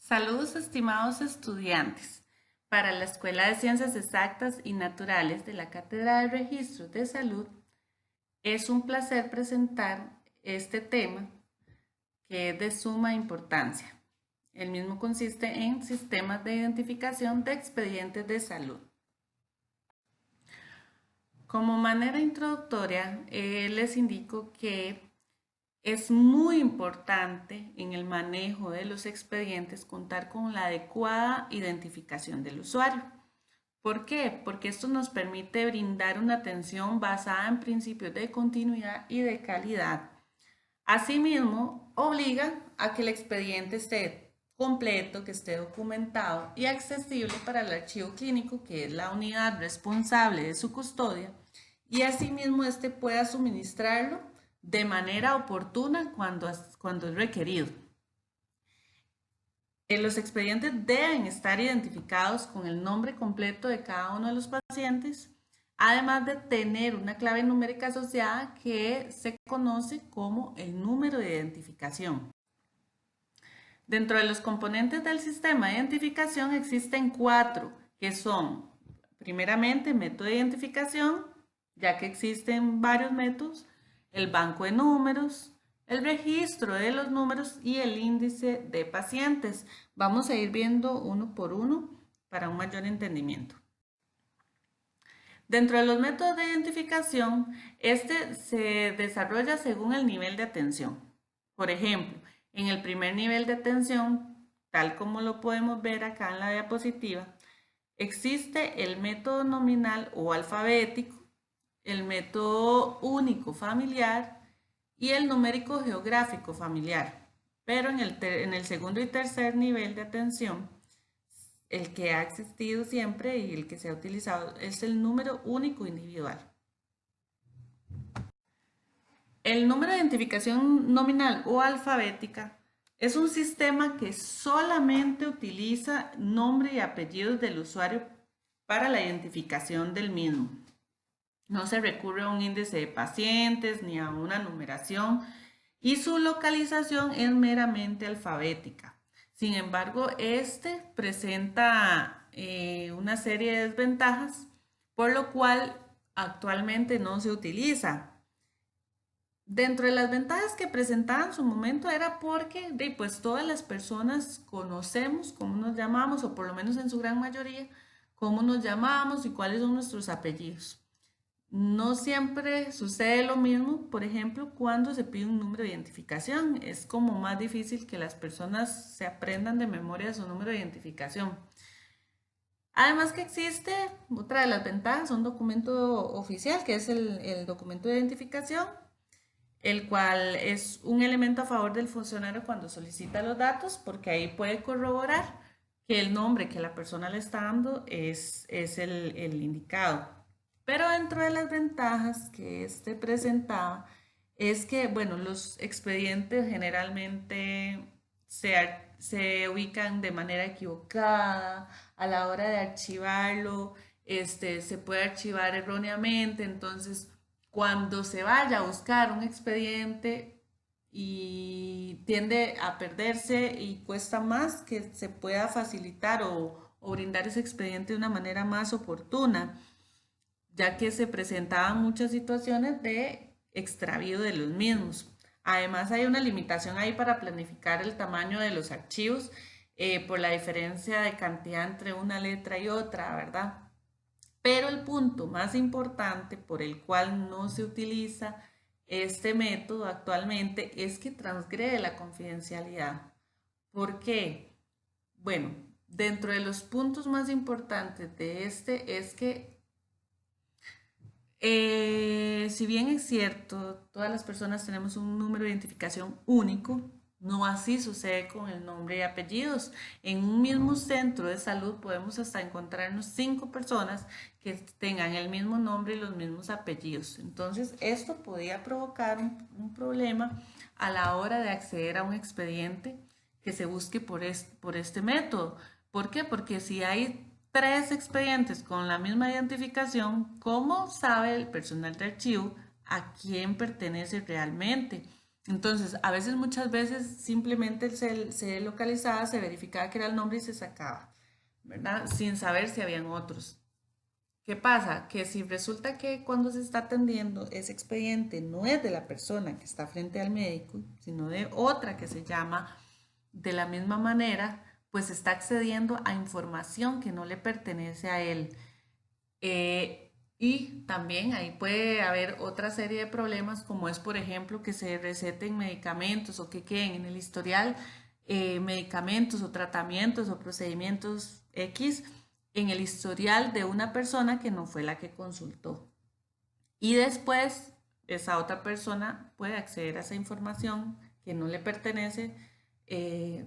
Saludos, estimados estudiantes. Para la Escuela de Ciencias Exactas y Naturales de la Cátedra de Registros de Salud, es un placer presentar este tema que es de suma importancia. El mismo consiste en sistemas de identificación de expedientes de salud. Como manera introductoria, les indico que es muy importante en el manejo de los expedientes contar con la adecuada identificación del usuario. ¿Por qué? Porque esto nos permite brindar una atención basada en principios de continuidad y de calidad. Asimismo, obliga a que el expediente esté completo, que esté documentado y accesible para el archivo clínico, que es la unidad responsable de su custodia, y asimismo este pueda suministrarlo de manera oportuna cuando es requerido. Los expedientes deben estar identificados con el nombre completo de cada uno de los pacientes, además de tener una clave numérica asociada que se conoce como el número de identificación. Dentro de los componentes del sistema de identificación existen 4, que son, primeramente, método de identificación, ya que existen varios métodos, el banco de números, el registro de los números y el índice de pacientes. Vamos a ir viendo uno por uno para un mayor entendimiento. Dentro de los métodos de identificación, este se desarrolla según el nivel de atención. Por ejemplo, en el primer nivel de atención, tal como lo podemos ver acá en la diapositiva, existe el método nominal o alfabético, el método único familiar y el numérico geográfico familiar. Pero en el segundo y tercer nivel de atención, el que ha existido siempre y el que se ha utilizado es el número único individual. El número de identificación nominal o alfabética es un sistema que solamente utiliza nombre y apellidos del usuario para la identificación del mismo. No se recurre a un índice de pacientes ni a una numeración y su localización es meramente alfabética. Sin embargo, este presenta una serie de desventajas, por lo cual actualmente no se utiliza. Dentro de las ventajas que presentaba en su momento era porque pues todas las personas conocemos cómo nos llamamos, o por lo menos en su gran mayoría, cómo nos llamamos y cuáles son nuestros apellidos. No siempre sucede lo mismo, por ejemplo, cuando se pide un número de identificación. Es como más difícil que las personas se aprendan de memoria su número de identificación. Además que existe otra de las ventajas, un documento oficial, que es el documento de identificación, el cual es un elemento a favor del funcionario cuando solicita los datos, porque ahí puede corroborar que el nombre que la persona le está dando es el indicado. Pero dentro de las ventajas que este presentaba es que, bueno, los expedientes generalmente se ubican de manera equivocada a la hora de archivarlo, se puede archivar erróneamente, entonces cuando se vaya a buscar un expediente y tiende a perderse y cuesta más que se pueda facilitar o brindar ese expediente de una manera más oportuna, ya que se presentaban muchas situaciones de extravío de los mismos. Además, hay una limitación ahí para planificar el tamaño de los archivos por la diferencia de cantidad entre una letra y otra, ¿verdad? Pero el punto más importante por el cual no se utiliza este método actualmente es que transgrede la confidencialidad. ¿Por qué? Bueno, dentro de los puntos más importantes de este es que si bien es cierto, todas las personas tenemos un número de identificación único, no así sucede con el nombre y apellidos. En un mismo centro de salud podemos hasta encontrarnos 5 personas que tengan el mismo nombre y los mismos apellidos. Entonces, esto podía provocar un problema a la hora de acceder a un expediente que se busque por este método. ¿Por qué? Porque si hay 3 expedientes con la misma identificación, ¿cómo sabe el personal de archivo a quién pertenece realmente? Entonces, a veces, muchas veces, simplemente se localizaba, se verificaba que era el nombre y se sacaba, ¿verdad? Sin saber si habían otros. ¿Qué pasa? Que si resulta que cuando se está atendiendo ese expediente no es de la persona que está frente al médico, sino de otra que se llama de la misma manera, pues está accediendo a información que no le pertenece a él. Y también ahí puede haber otra serie de problemas, como es, por ejemplo, que se receten medicamentos o que queden en el historial medicamentos o tratamientos o procedimientos X en el historial de una persona que no fue la que consultó. Y después esa otra persona puede acceder a esa información que no le pertenece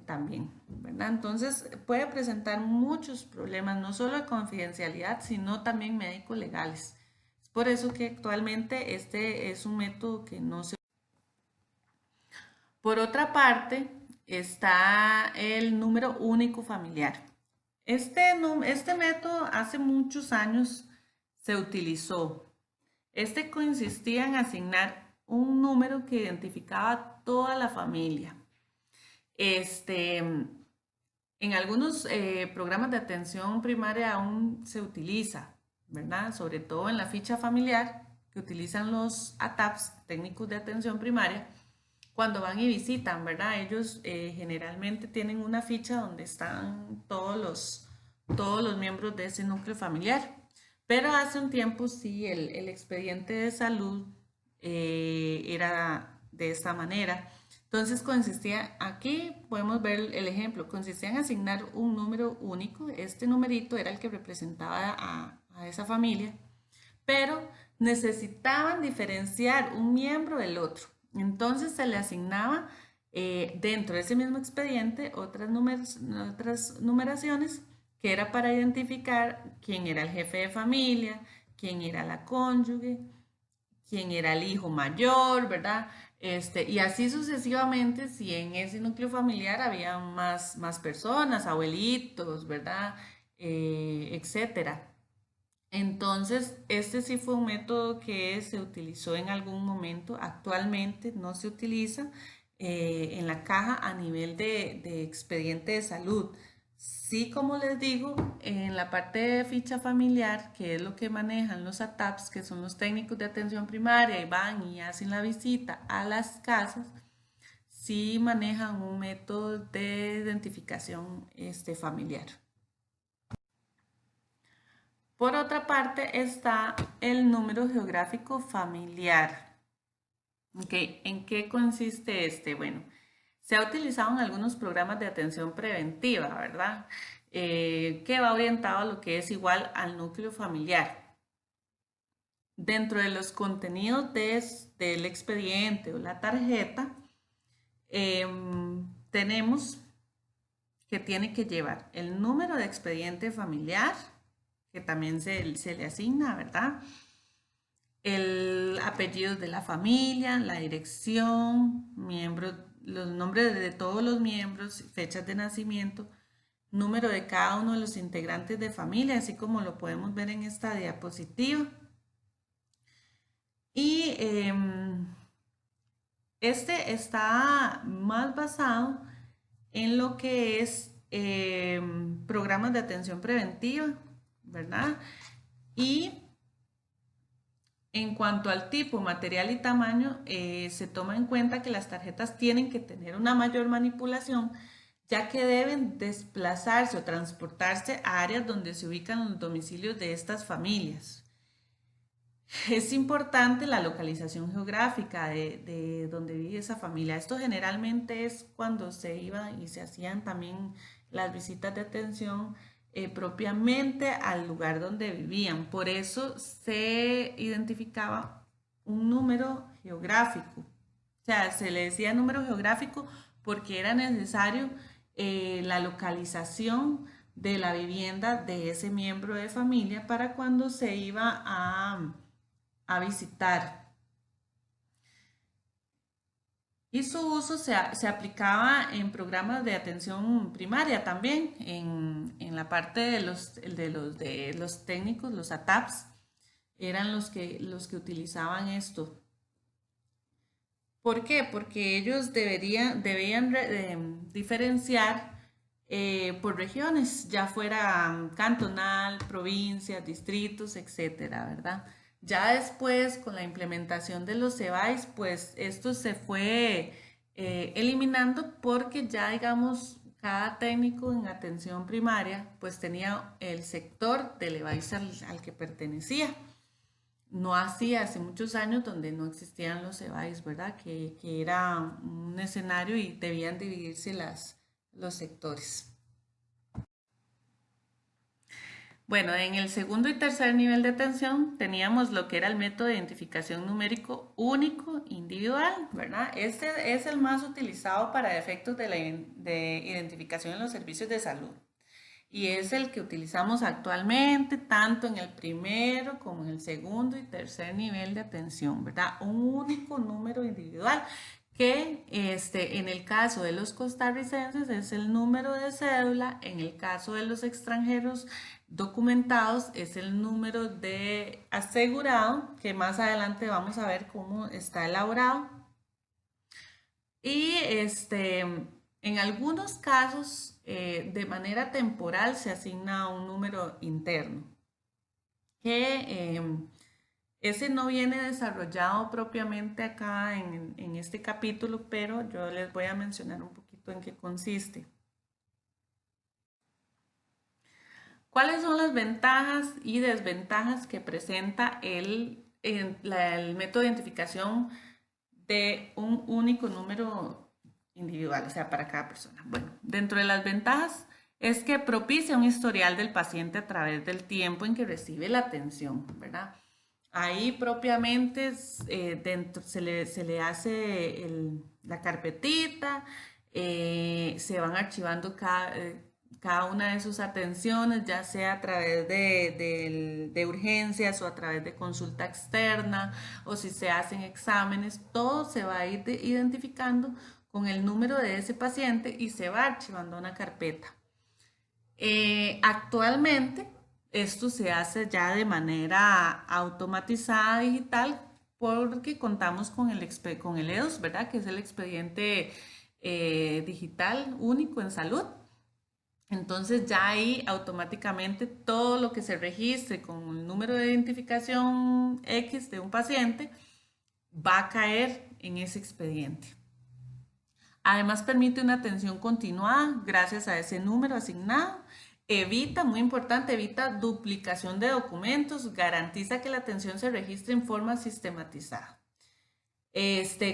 también, ¿verdad? Entonces puede presentar muchos problemas, no solo de confidencialidad, sino también médicos legales. Es por eso que actualmente este es un método que no se... Por otra parte, está el número único familiar. Este método hace muchos años se utilizó. Este consistía en asignar un número que identificaba toda la familia. En algunos programas de atención primaria aún se utiliza, ¿verdad? Sobre todo en la ficha familiar que utilizan los ATAPs, técnicos de atención primaria, cuando van y visitan, ¿verdad? Ellos generalmente tienen una ficha donde están todos los miembros de ese núcleo familiar. Pero hace un tiempo sí, el expediente de salud era de esta manera. Entonces consistía, aquí podemos ver el ejemplo, consistía en asignar un número único. Este numerito era el que representaba a esa familia, pero necesitaban diferenciar un miembro del otro. Entonces se le asignaba dentro de ese mismo expediente otras numeraciones que era para identificar quién era el jefe de familia, quién era la cónyuge, quién era el hijo mayor, ¿verdad? Y así sucesivamente, si en ese núcleo familiar había más personas, abuelitos, ¿verdad? Etcétera. Entonces, este sí fue un método que se utilizó en algún momento. Actualmente no se utiliza en la caja a nivel de expediente de salud. Sí, como les digo, en la parte de ficha familiar, que es lo que manejan los ATAPs, que son los técnicos de atención primaria, y van y hacen la visita a las casas, sí manejan un método de identificación familiar. Por otra parte está el número geográfico familiar. Okay. ¿En qué consiste este? Bueno, se ha utilizado en algunos programas de atención preventiva, ¿verdad? Que va orientado a lo que es igual al núcleo familiar. Dentro de los contenidos del expediente o la tarjeta, tenemos que tiene que llevar el número de expediente familiar, que también se le asigna, ¿verdad? El apellido de la familia, la dirección, miembros, los nombres de todos los miembros, fechas de nacimiento, número de cada uno de los integrantes de familia, así como lo podemos ver en esta diapositiva. Y este está más basado en lo que es programas de atención preventiva, ¿verdad? Y en cuanto al tipo, material y tamaño, se toma en cuenta que las tarjetas tienen que tener una mayor manipulación, ya que deben desplazarse o transportarse a áreas donde se ubican los domicilios de estas familias. Es importante la localización geográfica de donde vive esa familia. Esto generalmente es cuando se iba y se hacían también las visitas de atención propiamente al lugar donde vivían. Por eso se identificaba un número geográfico. O sea, se le decía número geográfico porque era necesario la localización de la vivienda de ese miembro de familia para cuando se iba a visitar. Y su uso se aplicaba en programas de atención primaria también, en la parte de los técnicos, los ATAPs, eran los que utilizaban esto. ¿Por qué? Porque ellos debían diferenciar por regiones, ya fuera cantonal, provincias, distritos, etcétera, ¿verdad? Ya después, con la implementación de los CEBAIS, pues esto se fue eliminando porque ya, digamos, cada técnico en atención primaria, pues tenía el sector del EBAIS al que pertenecía. No así hace muchos años donde no existían los EBAIS, ¿verdad? Que era un escenario y debían dividirse los sectores. Bueno, en el segundo y tercer nivel de atención teníamos lo que era el método de identificación numérico único individual, ¿verdad? Este es el más utilizado para efectos de identificación en los servicios de salud y es el que utilizamos actualmente tanto en el primero como en el segundo y tercer nivel de atención, ¿verdad? Un único número individual que en el caso de los costarricenses es el número de cédula, en el caso de los extranjeros documentados es el número de asegurado, que más adelante vamos a ver cómo está elaborado. Y en algunos casos, de manera temporal, se asigna un número interno, que ese no viene desarrollado propiamente acá en este capítulo, pero yo les voy a mencionar un poquito en qué consiste. ¿Cuáles son las ventajas y desventajas que presenta el método de identificación de un único número individual, o sea, para cada persona? Bueno, dentro de las ventajas es que propicia un historial del paciente a través del tiempo en que recibe la atención, ¿verdad? Ahí propiamente se le hace la carpetita, se van archivando cada una de sus atenciones, ya sea a través de urgencias o a través de consulta externa o si se hacen exámenes, todo se va a ir identificando con el número de ese paciente y se va archivando una carpeta. Actualmente esto se hace ya de manera automatizada digital porque contamos con el EDUS, ¿verdad? Que es el expediente digital único en salud. Entonces ya ahí automáticamente todo lo que se registre con el número de identificación X de un paciente va a caer en ese expediente. Además permite una atención continuada gracias a ese número asignado. Evita, muy importante, evita duplicación de documentos, garantiza que la atención se registre en forma sistematizada.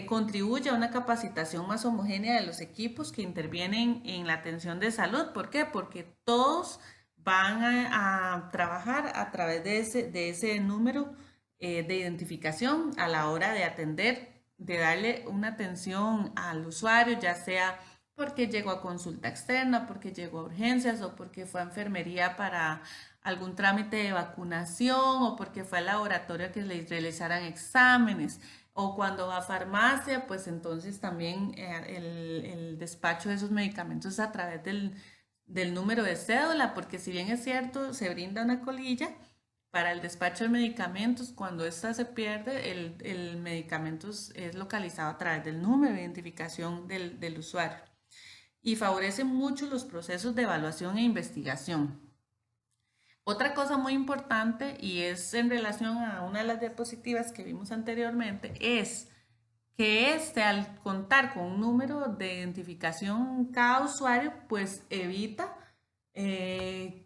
Contribuye a una capacitación más homogénea de los equipos que intervienen en la atención de salud. ¿Por qué? Porque todos van a trabajar a través de ese número de identificación a la hora de atender, de darle una atención al usuario, ya sea porque llegó a consulta externa, porque llegó a urgencias o porque fue a enfermería para algún trámite de vacunación o porque fue al laboratorio a que le realizaran exámenes. O cuando va a farmacia, pues entonces también el despacho de esos medicamentos a través del número de cédula, porque si bien es cierto, se brinda una colilla para el despacho de medicamentos, cuando ésta se pierde, el medicamento es localizado a través del número de identificación del usuario. Y favorece mucho los procesos de evaluación e investigación. Otra cosa muy importante, y es en relación a una de las diapositivas que vimos anteriormente, es que al contar con un número de identificación cada usuario, pues evita que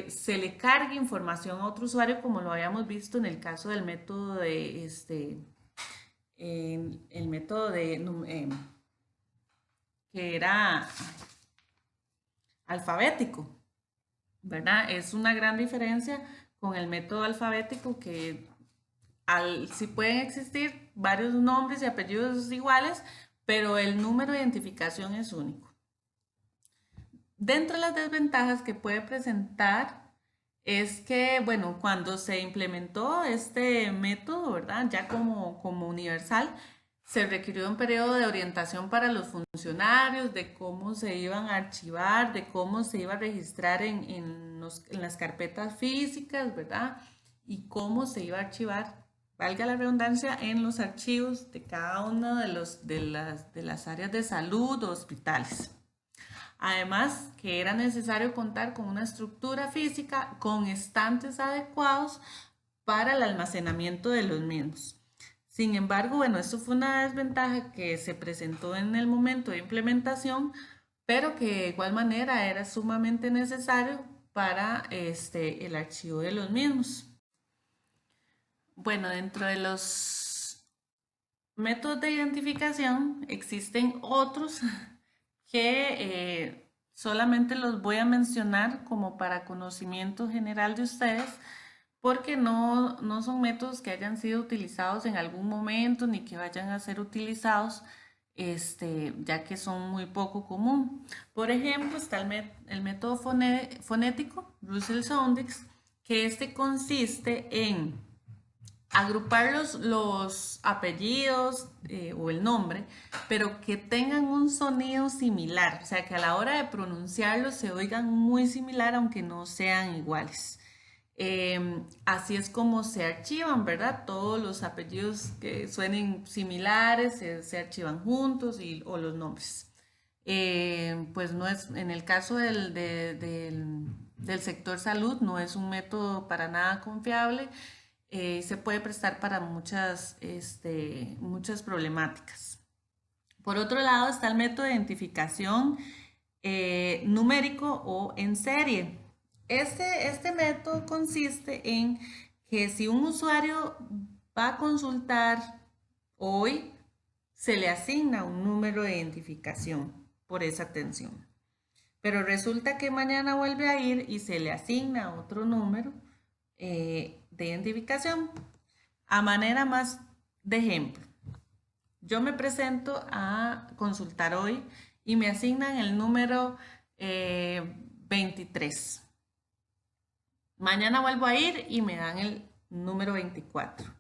se le cargue información a otro usuario, como lo habíamos visto en el caso del método el método que era alfabético. ¿Verdad? Es una gran diferencia con el método alfabético que sí pueden existir varios nombres y apellidos iguales, pero el número de identificación es único. Dentro de las desventajas que puede presentar es que, bueno, cuando se implementó este método, ¿verdad? Ya como universal, se requirió un periodo de orientación para los funcionarios, de cómo se iban a archivar, de cómo se iba a registrar en las carpetas físicas, ¿verdad? Y cómo se iba a archivar, valga la redundancia, en los archivos de cada una de las áreas de salud o hospitales. Además, que era necesario contar con una estructura física con estantes adecuados para el almacenamiento de los mismos. Sin embargo, bueno, esto fue una desventaja que se presentó en el momento de implementación, pero que de igual manera era sumamente necesario para el archivo de los mismos. Bueno, dentro de los métodos de identificación existen otros que solamente los voy a mencionar como para conocimiento general de ustedes, porque no son métodos que hayan sido utilizados en algún momento ni que vayan a ser utilizados, ya que son muy poco común. Por ejemplo, está el método fonético, Russell Soundex, que consiste en agrupar los apellidos o el nombre, pero que tengan un sonido similar, o sea, que a la hora de pronunciarlos se oigan muy similar, aunque no sean iguales. Así es como se archivan, ¿verdad? Todos los apellidos que suenen similares se archivan juntos o los nombres. Pues no es, en el caso del sector salud, no es un método para nada confiable. Se puede prestar para muchas problemáticas. Por otro lado está el método de identificación numérico o en serie. Este método consiste en que si un usuario va a consultar hoy, se le asigna un número de identificación por esa atención. Pero resulta que mañana vuelve a ir y se le asigna otro número de identificación. A manera más de ejemplo, yo me presento a consultar hoy y me asignan el número 23. Mañana vuelvo a ir y me dan el número 24.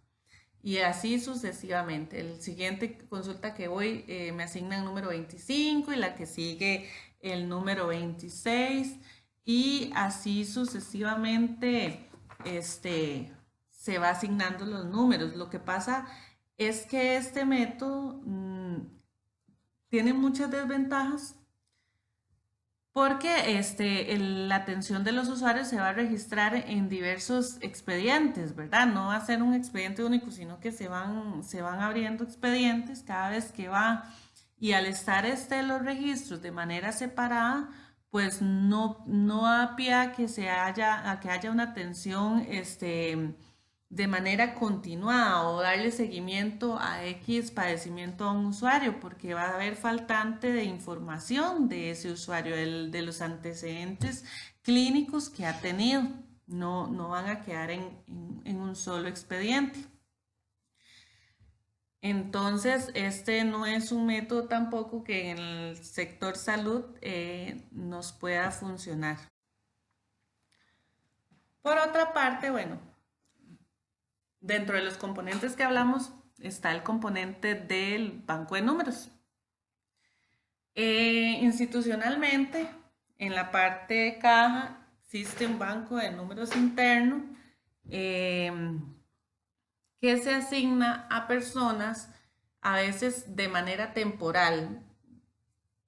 Y así sucesivamente. El siguiente consulta que voy me asignan el número 25 y la que sigue el número 26. Y así sucesivamente se va asignando los números. Lo que pasa es que este método tiene muchas desventajas porque la atención de los usuarios se va a registrar en diversos expedientes, ¿verdad? No va a ser un expediente único, sino que se van abriendo expedientes cada vez que va. Y al estar los registros de manera separada, pues no da pie a que haya una atención de manera continuada o darle seguimiento a X padecimiento a un usuario, porque va a haber faltante de información de ese usuario, de los antecedentes clínicos que ha tenido. No van a quedar en un solo expediente. Entonces, este no es un método tampoco que en el sector salud nos pueda funcionar. Por otra parte, bueno, dentro de los componentes que hablamos está el componente del banco de números. Institucionalmente, en la parte de caja existe un banco de números interno que se asigna a personas a veces de manera temporal.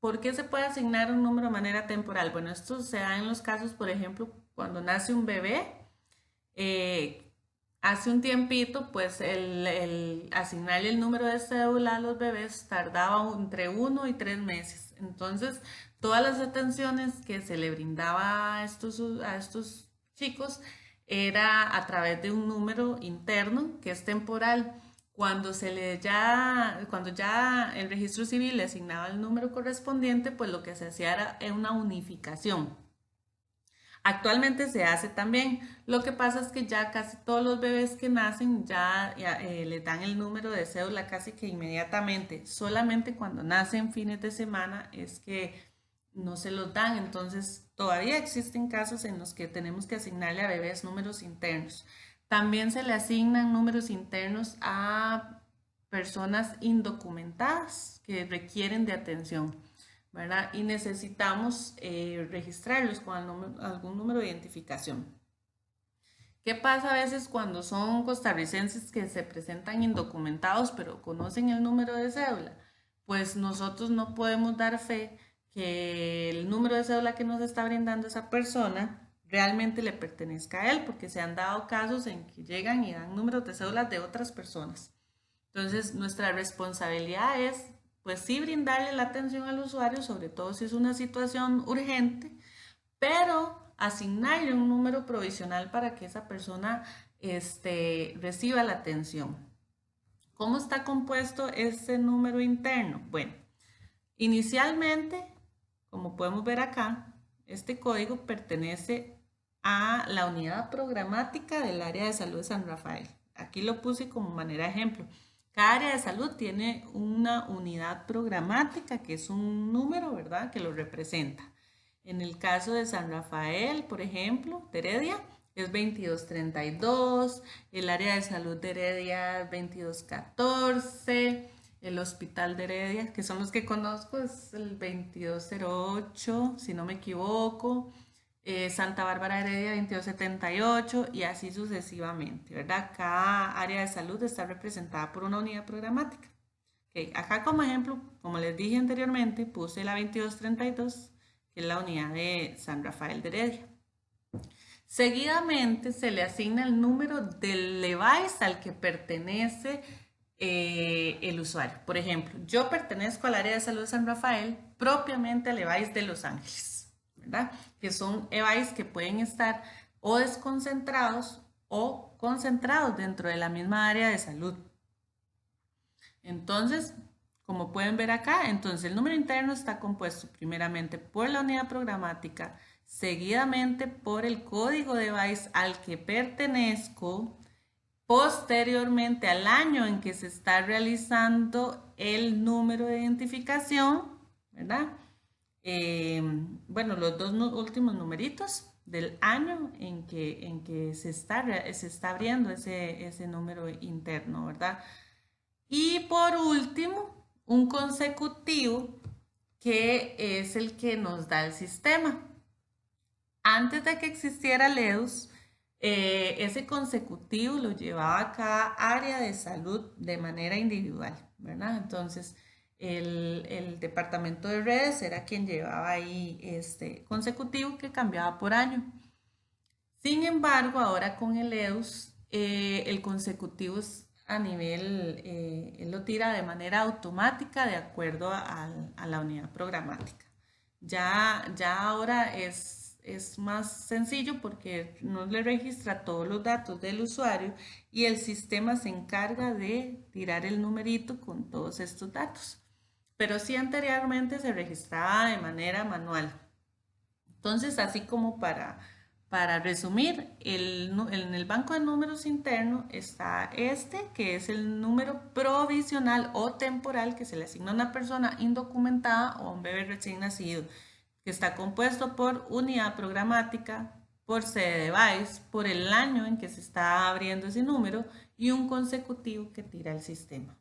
¿Por qué se puede asignar un número de manera temporal? Bueno, esto se da en los casos, por ejemplo, cuando nace un bebé. Hace un tiempito, pues el asignarle el número de cédula a los bebés tardaba entre 1 y 3 meses. Entonces, todas las atenciones que se le brindaba a estos chicos era a través de un número interno que es temporal. Cuando ya el registro civil le asignaba el número correspondiente, pues lo que se hacía era una unificación. Actualmente se hace también. Lo que pasa es que ya casi todos los bebés que nacen ya les dan el número de cédula casi que inmediatamente. Solamente cuando nacen fines de semana es que no se los dan. Entonces todavía existen casos en los que tenemos que asignarle a bebés números internos. También se le asignan números internos a personas indocumentadas que requieren de atención, ¿verdad? Y necesitamos registrarlos con algún número de identificación. ¿Qué pasa a veces cuando son costarricenses que se presentan indocumentados pero conocen el número de cédula? Pues nosotros no podemos dar fe que el número de cédula que nos está brindando esa persona realmente le pertenezca a él, porque se han dado casos en que llegan y dan números de cédulas de otras personas. Entonces, nuestra responsabilidad es, pues sí, brindarle la atención al usuario, sobre todo si es una situación urgente, pero asignarle un número provisional para que esa persona reciba la atención. ¿Cómo está compuesto este número interno? Bueno, inicialmente, como podemos ver acá, este código pertenece a la unidad programática del área de salud de San Rafael. Aquí lo puse como manera de ejemplo. Cada área de salud tiene una unidad programática que es un número, ¿verdad?, que lo representa. En el caso de San Rafael, por ejemplo, de Heredia, es 2232, el área de salud de Heredia 2214, el hospital de Heredia, que son los que conozco, es el 2208, si no me equivoco, Santa Bárbara Heredia 2278 y así sucesivamente, ¿verdad? Cada área de salud está representada por una unidad programática. Okay. Acá como ejemplo, como les dije anteriormente, puse la 2232, que es la unidad de San Rafael de Heredia. Seguidamente se le asigna el número del device al que pertenece el usuario. Por ejemplo, yo pertenezco al área de salud de San Rafael, propiamente al device de Los Ángeles, ¿verdad? Que son devices que pueden estar o desconcentrados o concentrados dentro de la misma área de salud. Entonces, como pueden ver acá, entonces el número interno está compuesto primeramente por la unidad programática, seguidamente por el código device al que pertenezco, posteriormente al año en que se está realizando el número de identificación, ¿verdad? Bueno, los dos últimos numeritos del año en que se está abriendo ese número interno, ¿verdad? Y por último, un consecutivo que es el que nos da el sistema. Antes de que existiera LEDUS, ese consecutivo lo llevaba cada área de salud de manera individual, ¿verdad? Entonces, el departamento de redes era quien llevaba ahí este consecutivo que cambiaba por año. Sin embargo, ahora con el LEDUS, el consecutivo es a nivel, él lo tira de manera automática de acuerdo a la unidad programática. Ya ahora es más sencillo porque no le registra todos los datos del usuario y el sistema se encarga de tirar el numerito con todos estos datos. Pero sí anteriormente se registraba de manera manual. Entonces, así como para resumir, en el banco de números interno está que es el número provisional o temporal que se le asigna a una persona indocumentada o a un bebé recién nacido, que está compuesto por unidad programática, por sede device, por el año en que se está abriendo ese número y un consecutivo que tira el sistema.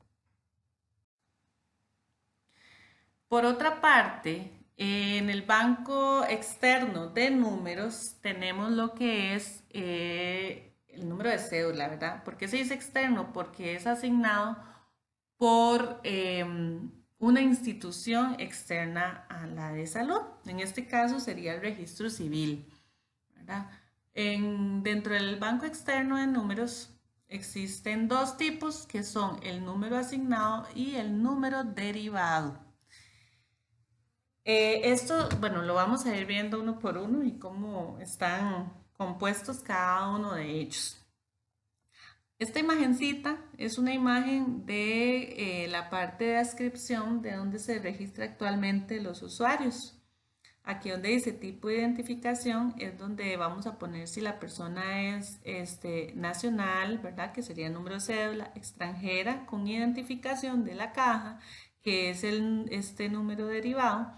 Por otra parte, en el banco externo de números tenemos lo que es el número de cédula, ¿verdad? ¿Por qué se dice externo? Porque es asignado por una institución externa a la de salud. En este caso sería el registro civil, ¿verdad? Dentro del banco externo de números existen dos tipos que son el número asignado y el número derivado. Esto, bueno, lo vamos a ir viendo uno por uno y cómo están compuestos cada uno de ellos. Esta imagencita es una imagen de la parte de descripción de donde se registra actualmente los usuarios. Aquí donde dice tipo de identificación es donde vamos a poner si la persona es nacional, ¿verdad? Que sería el número de cédula, extranjera con identificación de la caja, que es este número derivado,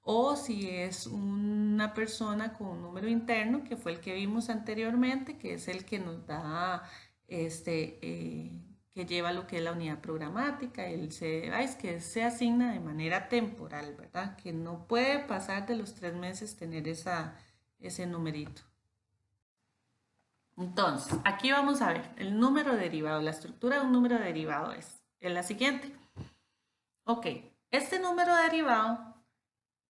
o si es una persona con un número interno, que fue el que vimos anteriormente, que es el que nos da, que lleva lo que es la unidad programática, el CDEVICE, que se asigna de manera temporal, ¿verdad? Que no puede pasar de los 3 meses tener ese numerito. Entonces, aquí vamos a ver el número derivado. La estructura de un número derivado es la siguiente. Ok, este número derivado,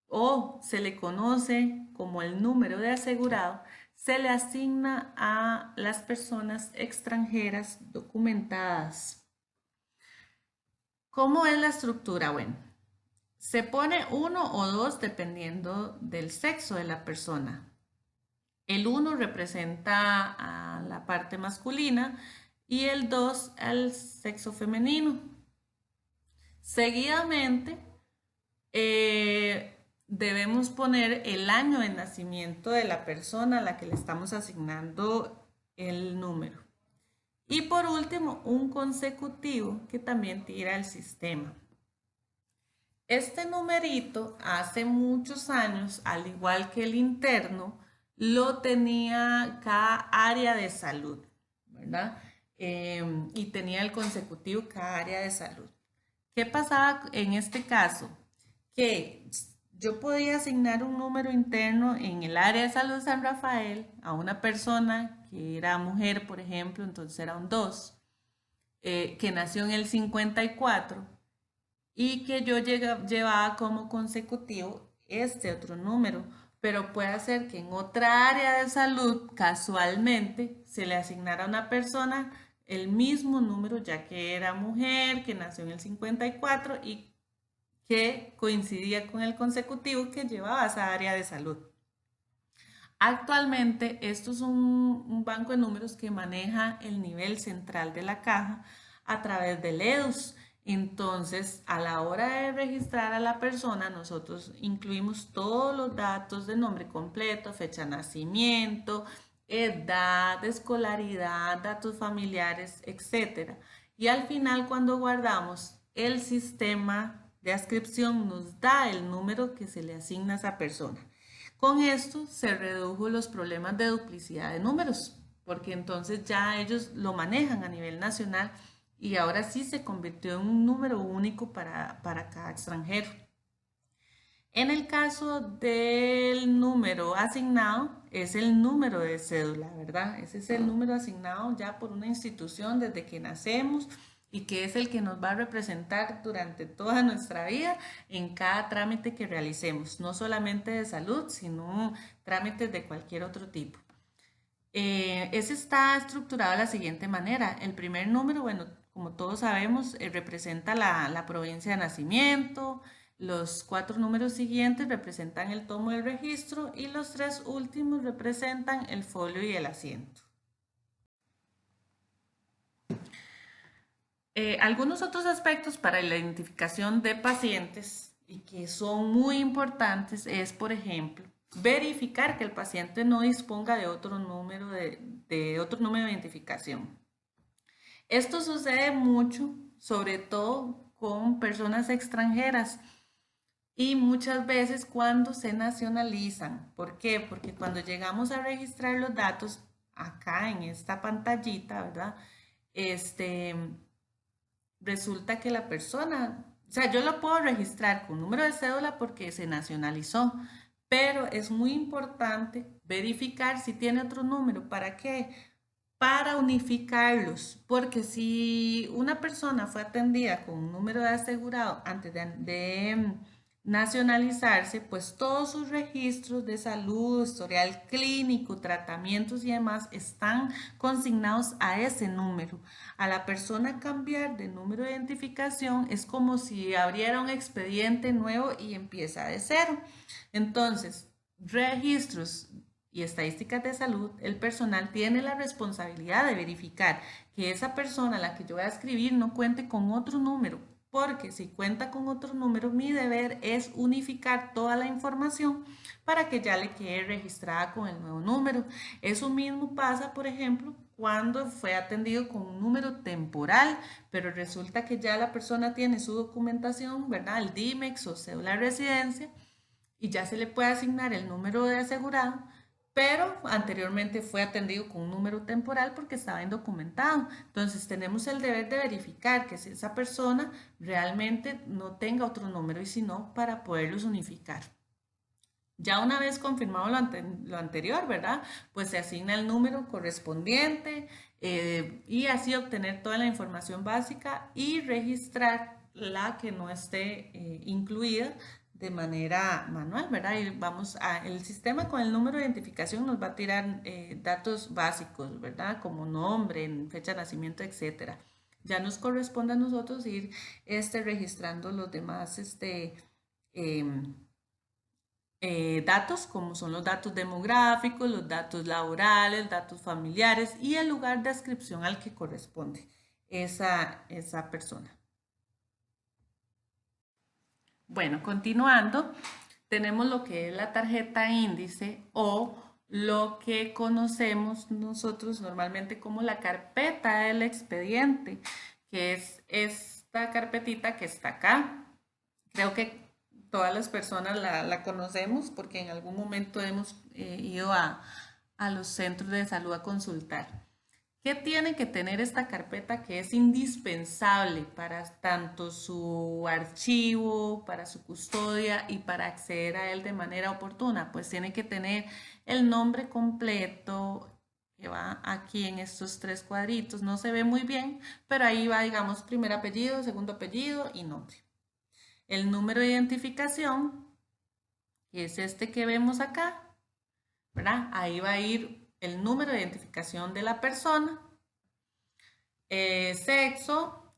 o se le conoce como el número de asegurado, se le asigna a las personas extranjeras documentadas. ¿Cómo es la estructura? Bueno, se pone 1 o 2 dependiendo del sexo de la persona. El 1 representa a la parte masculina y el 2 al sexo femenino. Seguidamente, debemos poner el año de nacimiento de la persona a la que le estamos asignando el número. Y por último, un consecutivo que también tira el sistema. Este numerito hace muchos años, al igual que el interno, lo tenía cada área de salud, ¿verdad? Y tenía el consecutivo cada área de salud. ¿Qué pasaba en este caso? Que yo podía asignar un número interno en el área de salud San Rafael a una persona que era mujer, por ejemplo, entonces era un 2, que nació en el 54 y que yo llevaba como consecutivo este otro número, pero puede ser que en otra área de salud casualmente se le asignara a una persona el mismo número, ya que era mujer, que nació en el 54 y que coincidía con el consecutivo que llevaba esa área de salud. Actualmente, esto es un banco de números que maneja el nivel central de la caja a través del EDUS. Entonces, a la hora de registrar a la persona, nosotros incluimos todos los datos de nombre completo, fecha de nacimiento, edad, escolaridad, datos familiares, etc. Y al final, cuando guardamos, el sistema de adscripción nos da el número que se le asigna a esa persona. Con esto se redujo los problemas de duplicidad de números, porque entonces ya ellos lo manejan a nivel nacional y ahora sí se convirtió en un número único para cada extranjero. En el caso del número asignado, es el número de cédula, ¿verdad? Ese es el número asignado ya por una institución desde que nacemos y que es el que nos va a representar durante toda nuestra vida en cada trámite que realicemos, no solamente de salud, sino trámites de cualquier otro tipo. Ese está estructurado de la siguiente manera. El primer número, bueno, como todos sabemos, representa la provincia de nacimiento. Los 4 números siguientes representan el tomo del registro y los 3 últimos representan el folio y el asiento. Algunos otros aspectos para la identificación de pacientes y que son muy importantes es, por ejemplo, verificar que el paciente no disponga de otro número de identificación. Esto sucede mucho, sobre todo con personas extranjeras y muchas veces cuando se nacionalizan. ¿Por qué? Porque cuando llegamos a registrar los datos acá en esta pantallita, ¿verdad? Resulta que la persona, o sea, yo lo puedo registrar con número de cédula porque se nacionalizó, pero es muy importante verificar si tiene otro número. ¿Para qué? Para unificarlos, porque si una persona fue atendida con un número de asegurado antes de nacionalizarse, pues todos sus registros de salud, historial clínico, tratamientos y demás están consignados a ese número. A la persona cambiar de número de identificación es como si abriera un expediente nuevo y empieza de cero. Entonces, registros y estadísticas de salud, el personal tiene la responsabilidad de verificar que esa persona a la que yo voy a escribir no cuente con otro número, porque si cuenta con otro número, mi deber es unificar toda la información para que ya le quede registrada con el nuevo número. Eso mismo pasa, por ejemplo, cuando fue atendido con un número temporal, pero resulta que ya la persona tiene su documentación, ¿verdad? El DIMEX o cédula de residencia, y ya se le puede asignar el número de asegurado, pero anteriormente fue atendido con un número temporal porque estaba indocumentado. Entonces tenemos el deber de verificar que si esa persona realmente no tenga otro número y si no, para poderlos unificar. Ya una vez confirmado lo anterior, ¿verdad? Pues se asigna el número correspondiente y así obtener toda la información básica y registrar la que no esté incluida de manera manual, ¿verdad? Y vamos a, el sistema con el número de identificación nos va a tirar datos básicos, ¿verdad? Como nombre, fecha de nacimiento, etcétera. Ya nos corresponde a nosotros ir registrando los demás em, datos, como son los datos demográficos, los datos laborales, datos familiares y el lugar de adscripción al que corresponde esa persona. Bueno, continuando, tenemos lo que es la tarjeta índice o lo que conocemos nosotros normalmente como la carpeta del expediente, que es esta carpetita que está acá. Creo que todas las personas la conocemos porque en algún momento hemos ido a los centros de salud a consultar. ¿Qué tiene que tener esta carpeta que es indispensable para tanto su archivo, para su custodia y para acceder a él de manera oportuna? Pues tiene que tener el nombre completo que va aquí en estos tres cuadritos. No se ve muy bien, pero ahí va, digamos, primer apellido, segundo apellido y nombre. El número de identificación, que es este que vemos acá, ¿verdad? Ahí va a ir el número de identificación de la persona, sexo,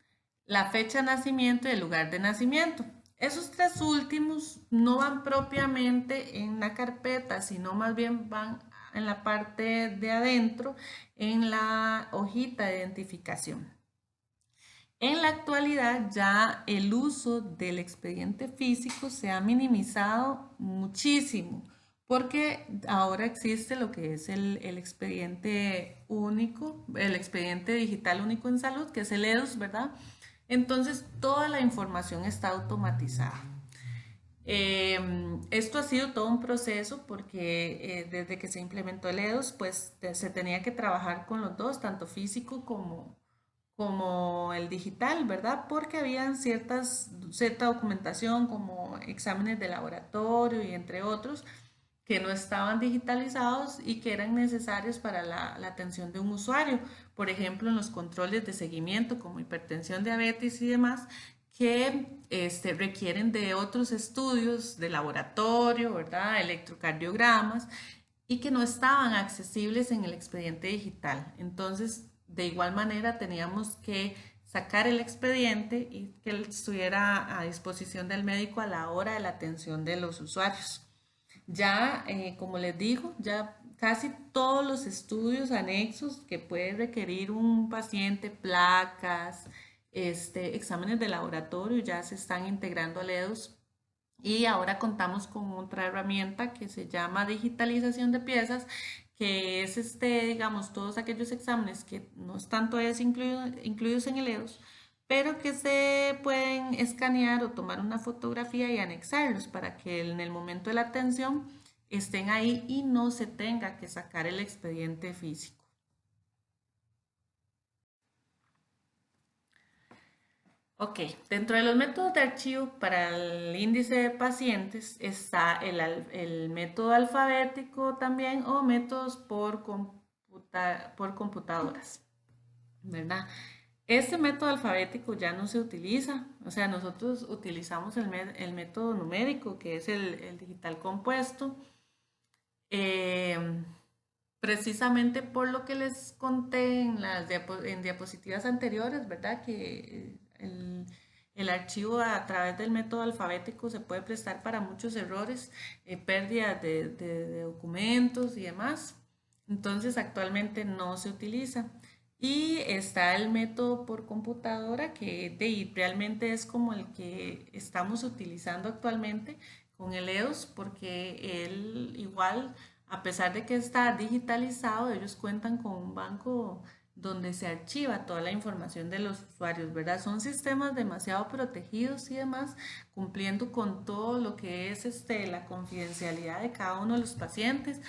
la fecha de nacimiento y el lugar de nacimiento. Esos tres últimos no van propiamente en la carpeta, sino más bien van en la parte de adentro, en la hojita de identificación. En la actualidad ya el uso del expediente físico se ha minimizado muchísimo porque ahora existe lo que es el expediente único, el expediente digital único en salud, que es el EDUS, ¿verdad? Entonces toda la información está automatizada. Esto ha sido todo un proceso porque desde que se implementó el EDOS, pues se tenía que trabajar con los dos, tanto físico como el digital, ¿verdad? Porque habían cierta documentación como exámenes de laboratorio y entre otros que no estaban digitalizados y que eran necesarios para la atención de un usuario. Por ejemplo, en los controles de seguimiento como hipertensión, diabetes y demás, que requieren de otros estudios de laboratorio, ¿verdad? Electrocardiogramas y que no estaban accesibles en el expediente digital. Entonces, de igual manera, teníamos que sacar el expediente y que él estuviera a disposición del médico a la hora de la atención de los usuarios. Ya, como les digo, ya casi todos los estudios anexos que puede requerir un paciente, placas, exámenes de laboratorio, ya se están integrando al EDOS y ahora contamos con otra herramienta que se llama digitalización de piezas, que es digamos, todos aquellos exámenes que no están todavía incluidos en el EDOS, pero que se pueden escanear o tomar una fotografía y anexarlos para que en el momento de la atención estén ahí y no se tenga que sacar el expediente físico. Ok, dentro de los métodos de archivo para el índice de pacientes está el método alfabético también o métodos por computadoras, ¿verdad? Este método alfabético ya no se utiliza, o sea, nosotros utilizamos el método numérico, que es el digital compuesto, eh, precisamente por lo que les conté en diapositivas anteriores, ¿verdad? Que el archivo a través del método alfabético se puede prestar para muchos errores, pérdida de documentos y demás. Entonces actualmente no se utiliza. Y está el método por computadora que realmente es como el que estamos utilizando actualmente con el EOS porque él igual, a pesar de que está digitalizado, ellos cuentan con un banco donde se archiva toda la información de los usuarios, ¿verdad? Son sistemas demasiado protegidos y demás, cumpliendo con todo lo que es la confidencialidad de cada uno de los pacientes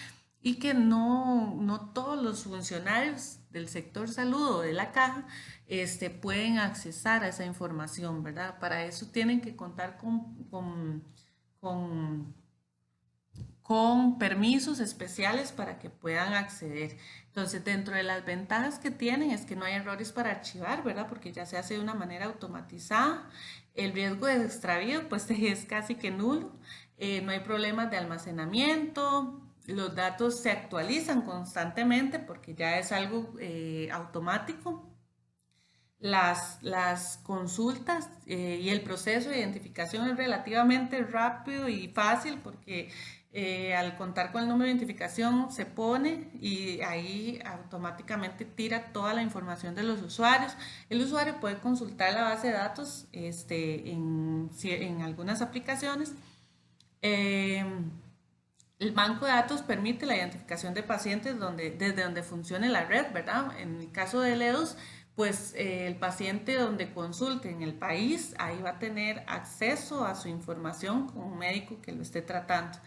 y que no todos los funcionarios del sector salud o de la caja pueden accesar a esa información, ¿verdad? Para eso tienen que contar con con permisos especiales para que puedan acceder. Entonces, dentro de las ventajas que tienen es que no hay errores para archivar, ¿verdad? Porque ya se hace de una manera automatizada. El riesgo de extravío, pues es casi que nulo. No hay problemas de almacenamiento. Los datos se actualizan constantemente porque ya es algo automático. Las consultas y el proceso de identificación es relativamente rápido y fácil porque al contar con el número de identificación se pone y ahí automáticamente tira toda la información de los usuarios. El usuario puede consultar la base de datos en algunas aplicaciones. Eh, el banco de datos permite la identificación de pacientes desde donde funcione la red, ¿verdad? En el caso de LEDOS, pues el paciente donde consulte en el país, ahí va a tener acceso a su información con un médico que lo esté tratando.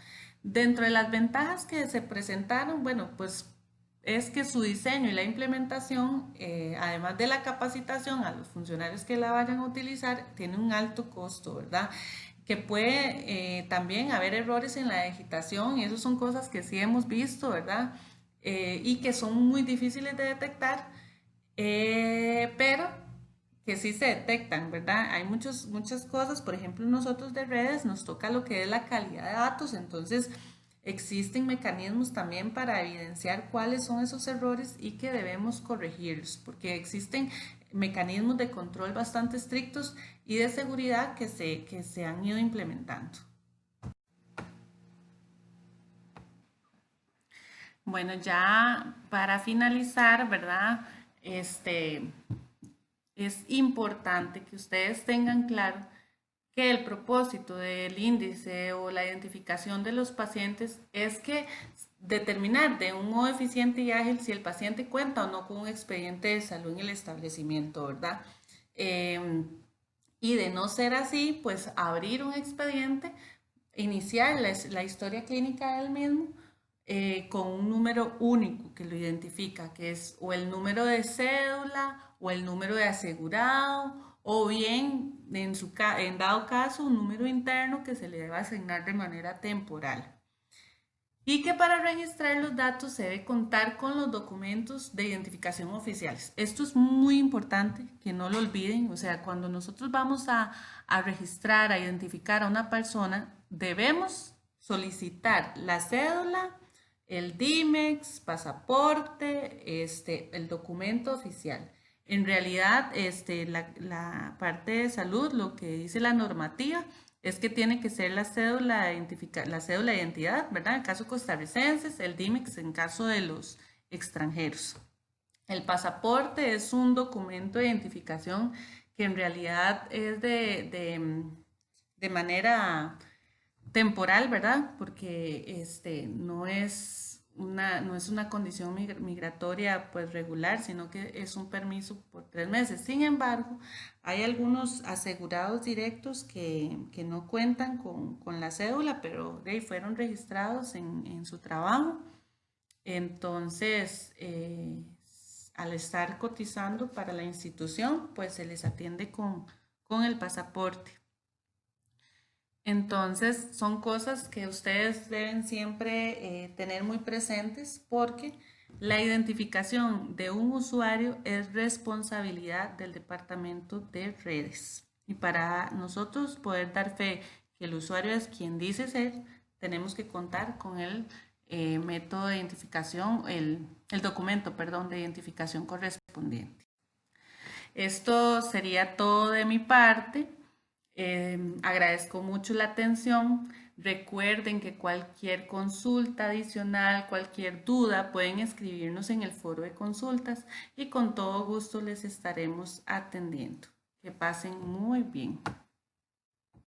Dentro de las ventajas que se presentaron, bueno, pues es que su diseño y la implementación, además de la capacitación a los funcionarios que la vayan a utilizar, tiene un alto costo, ¿verdad? Que puede también haber errores en la digitación y eso son cosas que sí hemos visto, ¿verdad? Y que son muy difíciles de detectar, pero que sí se detectan, ¿verdad? Hay muchas cosas, por ejemplo, nosotros de redes nos toca lo que es la calidad de datos, entonces existen mecanismos también para evidenciar cuáles son esos errores y que debemos corregirlos, porque existen mecanismos de control bastante estrictos y de seguridad que se han ido implementando. Bueno, ya para finalizar, ¿verdad? Es importante que ustedes tengan claro que el propósito del índice o la identificación de los pacientes es que determinar de un modo eficiente y ágil si el paciente cuenta o no con un expediente de salud en el establecimiento, ¿verdad? Y de no ser así, pues abrir un expediente, iniciar la historia clínica del mismo con un número único que lo identifica, que es o el número de cédula o el número de asegurado o bien, en dado caso, un número interno que se le deba asignar de manera temporal. Y que para registrar los datos se debe contar con los documentos de identificación oficiales. Esto es muy importante, que no lo olviden. O sea, cuando nosotros vamos a registrar, a identificar a una persona, debemos solicitar la cédula, el DIMEX, pasaporte, el documento oficial. En realidad, la parte de salud, lo que dice la normativa, es que tiene que ser la cédula de identidad, ¿verdad? En caso costarricenses, el DIMEX en caso de los extranjeros. El pasaporte es un documento de identificación que en realidad es de manera temporal, ¿verdad? Porque no es una condición migratoria pues regular, sino que es un permiso por 3 meses. Sin embargo, hay algunos asegurados directos que no cuentan con la cédula, pero de ahí fueron registrados en su trabajo. Entonces, al estar cotizando para la institución, pues se les atiende con el pasaporte. Entonces, son cosas que ustedes deben siempre tener muy presentes porque la identificación de un usuario es responsabilidad del departamento de redes. Y para nosotros poder dar fe que el usuario es quien dice ser, tenemos que contar con el método de identificación, el documento, perdón, de identificación correspondiente. Esto sería todo de mi parte. Agradezco mucho la atención. Recuerden que cualquier consulta adicional, cualquier duda, pueden escribirnos en el foro de consultas y con todo gusto les estaremos atendiendo. Que pasen muy bien.